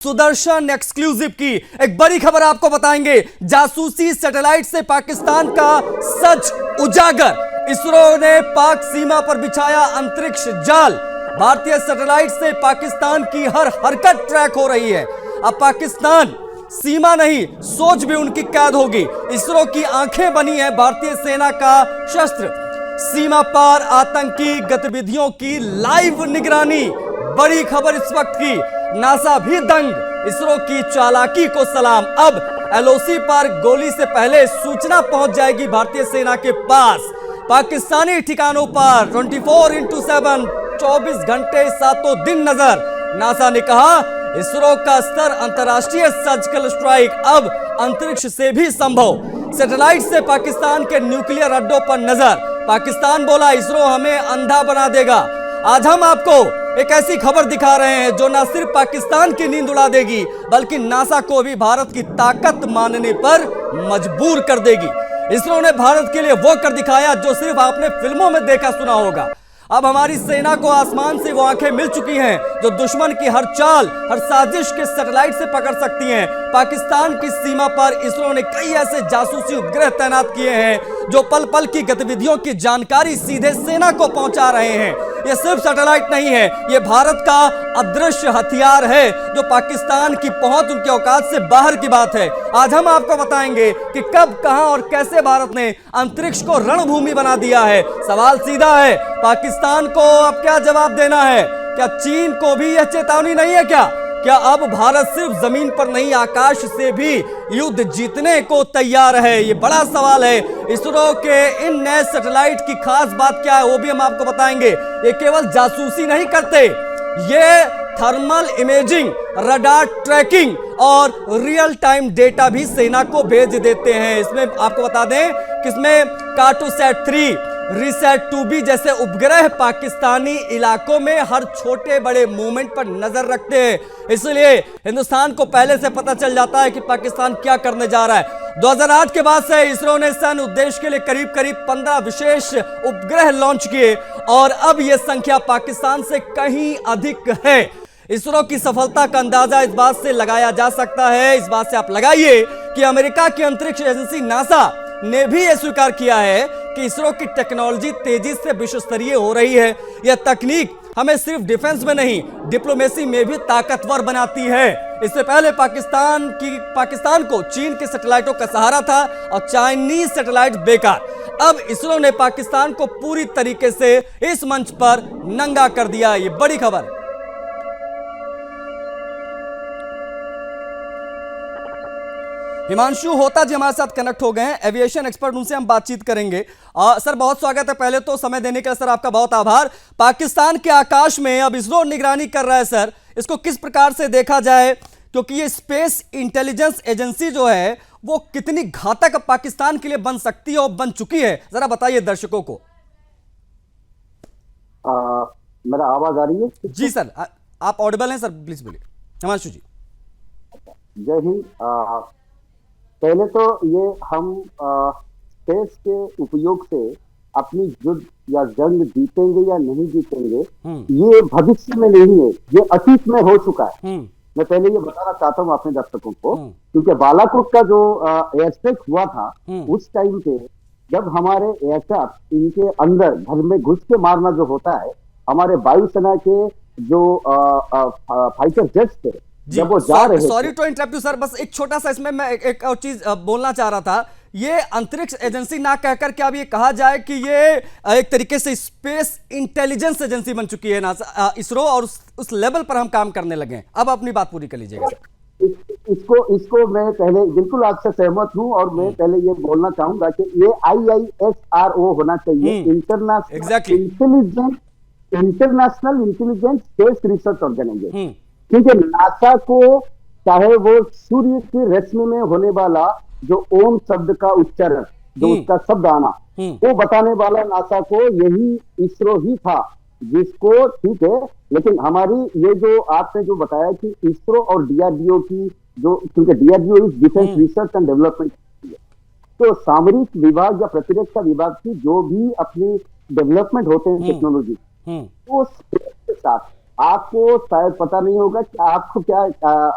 Sudarshan exclusive की एक बड़ी खबर आपको बताएंगे। जासूसी सैटेलाइट से पाकिस्तान का सच उजागर। इसरो ने पाक सीमा पर बिछाया अंतरिक्ष जाल। भारतीय सैटेलाइट से पाकिस्तान की हर हरकत ट्रैक हो रही है। अब पाकिस्तान सीमा नहीं, सोच भी उनकी कैद होगी। इसरो की आंखें बनी है भारतीय सेना का शस्त्र। सीमा पार आतंकी गतिविधियों की लाइव निगरानी। बड़ी खबर इस वक्त की, नासा भी दंग। इसरो की चालाकी को सलाम। अब एलओसी पर गोली से पहले सूचना पहुंच जाएगी भारतीय सेना के पास। पाकिस्तानी ठिकानों पर 24x7 24 घंटे 7 दिन नजर। नासा ने कहा इसरो का स्तर अंतरराष्ट्रीय सर्जिकल स्ट्राइक अब अंतरिक्ष से भी संभव। सैटेलाइट से पाकिस्तान के न्यूक्लियर अड्डों पर नजर। पाकिस्तान बोला इसरो हमें अंधा बना देगा। आज हम आपको एक ऐसी खबर दिखा रहे हैं जो न सिर्फ पाकिस्तान की नींद उड़ा देगी बल्कि नासा को भी भारत की ताकत मानने पर मजबूर कर देगी। इसरो ने भारत के लिए वो कर दिखाया जो सिर्फ आपने फिल्मों में देखा सुना होगा। अब हमारी सेना को आसमान से वो आंखें मिल चुकी हैं जो दुश्मन की हर चाल, हर साजिश के सैटेलाइट से पकड़ सकती हैं। पाकिस्तान की सीमा पर इसरो ने कई ऐसे जासूसी उपग्रह तैनात किए हैं जो पल पल की गतिविधियों की जानकारी सीधे सेना को पहुंचा रहे हैं। ये सिर्फ सैटेलाइट नहीं है, ये भारत का अदृश्य हथियार है जो पाकिस्तान की पहुंच, उनके औकात से बाहर की बात है। आज हम आपको बताएंगे कि कब, कहां और कैसे भारत ने अंतरिक्ष को रणभूमि बना दिया है। सवाल सीधा है, पाकिस्तान को अब क्या जवाब देना है? क्या चीन को भी यह चेतावनी नहीं है क्या अब भारत सिर्फ जमीन पर नहीं आकाश से भी युद्ध जीतने को तैयार है? ये बड़ा सवाल है। इसरो के इन नए सैटेलाइट की खास बात क्या है वो भी हम आपको बताएंगे। ये केवल जासूसी नहीं करते, ये थर्मल इमेजिंग, रडार ट्रैकिंग और रियल टाइम डेटा भी सेना को भेज देते हैं। इसमें आपको बता दें कि इसमें कार्टोसैट 3, रिसैट 2B जैसे उपग्रह पाकिस्तानी इलाकों में हर छोटे बड़े मूवमेंट पर नजर रखते हैं। इसलिए हिंदुस्तान को पहले से पता चल जाता है कि पाकिस्तान क्या करने जा रहा है। 2008 के बाद से इसरो ने सैन्य उद्देश्य के लिए करीब 15 विशेष उपग्रह लॉन्च किए और अब यह संख्या पाकिस्तान से कहीं अधिक है। इसरो की सफलता का अंदाजा इस बात से लगाया जा सकता है, इस बात से आप लगाइए कि अमेरिका की अंतरिक्ष एजेंसी नासा ने भी यह स्वीकार किया है कि इसरो की टेक्नोलॉजी तेजी से विश्व स्तरीय हो रही है। यह तकनीक हमें सिर्फ डिफेंस में नहीं, डिप्लोमेसी में भी ताकतवर बनाती है। इससे पहले पाकिस्तान को चीन के सैटेलाइटों का सहारा था और चाइनीज सैटेलाइट बेकार। अब इसरो ने पाकिस्तान को पूरी तरीके से इस मंच पर नंगा कर दिया। ये बड़ी खबर। हिमांशु होता जी हमारे साथ कनेक्ट हो गए हैं, एविएशन एक्सपर्ट, उनसे हम बातचीत करेंगे। सर बहुत स्वागत है। पहले तो समय देने के लिए सर आपका बहुत आभार। पाकिस्तान के आकाश में अब इसरो निगरानी कर रहा है सर, इसको किस प्रकार से देखा जाए, क्योंकि ये स्पेस इंटेलिजेंस एजेंसी जो है वो कितनी घातक पाकिस्तान के लिए बन सकती है और बन चुकी है, जरा बताइए दर्शकों को। मेरा आवाज आ रही है? जी सर, आप ऑडिबल हैं सर, प्लीज बोलिए। हिमांशु जी जय हिंद। पहले तो ये हम स्पेस के उपयोग से अपनी युद्ध या जंग जीतेंगे या नहीं जीतेंगे ये भविष्य में नहीं है, ये अतीत में हो चुका है। मैं पहले ये बताना चाहता हूँ अपने दर्शकों को, क्योंकि बालाकोट का जो एयर स्ट्राइक हुआ था उस टाइम पे जब हमारे एयरक्राफ्ट इनके अंदर घर में घुस के मारना जो होता है, हमारे वायुसेना के जो फाइटर जेट्स थे जब वो जा रहे थे। Sorry to interrupt you sir, बस एक छोटा सा इसमें मैं एक और चीज बोलना चाह रहा था। ये अंतरिक्ष एजेंसी ना कहकर क्या अब ये कहा जाए कि ये एक तरीके से स्पेस इंटेलिजेंस एजेंसी बन चुकी है नासा, इसरो, और उस लेवल पर हम काम करने लगे। अब अपनी बात पूरी कर लीजिएगा सर। इसको मैं पहले बिल्कुल आपसे सहमत हूँ और मैं पहले ये बोलना चाहूंगा कि ये IISRO होना चाहिए, international intelligence space research organisation. क्योंकि नासा को चाहे वो सूर्य की रश्मि में होने वाला जो ओम शब्द का उच्चारण, जो उसका शब्द आना, वो बताने वाला नासा को यही इसरो ही था, जिसको, ठीक है, लेकिन हमारी ये जो आपने जो बताया कि इसरो और DRDO की जो, क्योंकि DRDO is defence research and development, तो सामरिक विभाग या प्रतिरक्षा विभाग की जो भी अपनी डेवलपमेंट होते हैं टेक्नोलॉजी, वो स्पेस के साथ आपको शायद पता नहीं होगा कि आपको क्या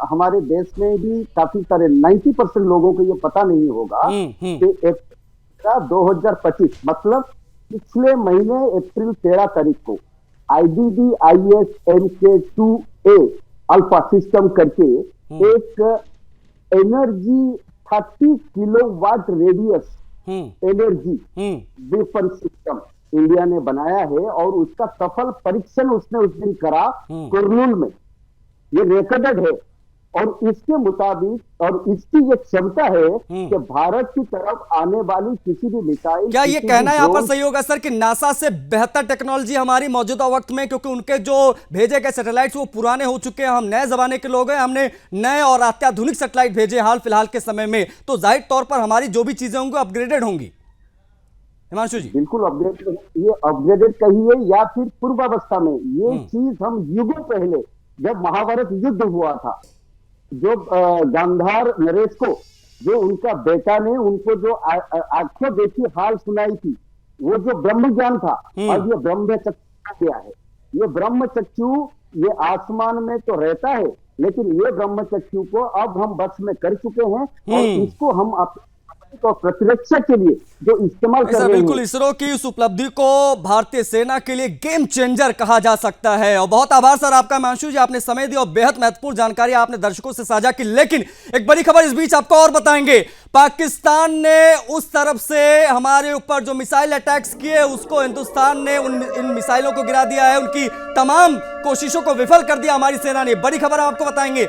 हमारे देश में भी काफी सारे 90% लोगों को ये पता नहीं होगा कि 2025 मतलब पिछले महीने अप्रैल 13 तारीख को IBBIS MK2A अल्फा सिस्टम करके एक energy 30 kilowatt radius energy weapon system India ने बनाया है और उसका सफल परीक्षण उसने उस दिन करा कुर्नूल में। ये रिकॉर्डेड है और इसके मुताबिक और इसकी ये क्षमता है कि भारत की तरफ आने वाली किसी भी मिसाइल, क्या ये कहना यहाँ पर सही होगा सर कि नासा से बेहतर टेक्नोलॉजी हमारी मौजूदा वक्त में, क्योंकि उनके जो भेजे गए सैटेलाइट्स वो पुराने हो चुके हैं, हम नए जमाने के लोग हैं, हमने नए और अत्याधुनिक सैटेलाइट भेजे हाल फिलहाल के समय में, तो जाहिर तौर पर हमारी जो भी चीजें होंगी अपग्रेडेड होंगी। हिमांशु जी बिल्कुल अपग्रेडेड, ये अपग्रेडेड कहिए या फिर पूर्वावस्था में, ये चीज हम युगों पहले जब महाभारत युद्ध हुआ था, जो गांधार नरेश को जो उनका बेटा ने उनको जो आंखों देखी हाल सुनाई थी, वो जो ब्रह्म ज्ञान था, और ये ब्रह्म चक्षु क्या है, ये ब्रह्म चक्षु ये आसमान में तो रहता है, लेकिन ये ब्रह्म चक्षु को अब हम बस में कर चुके हैं और इसको हम तो प्रतिरक्षा के लिए जो इस्तेमाल कर रहे हैं। बिल्कुल, इसरो की इस उपलब्धि को भारतीय सेना के लिए गेम चेंजर कहा जा सकता है। और बहुत आभार सर आपका हिमांशु जी, आपने समय दिया और बेहद महत्वपूर्ण जानकारी आपने दर्शकों से साझा की। लेकिन एक बड़ी खबर इस बीच आपको और बताएंगे, पाकिस्तान ने उस तरफ से हमारे ऊपर जो मिसाइल अटैक्स किए उसको हिंदुस्तान ने इन मिसाइलों को गिरा दिया है, उनकी तमाम कोशिशों को विफल कर दिया हमारी सेना ने। बड़ी खबर आपको बताएंगे।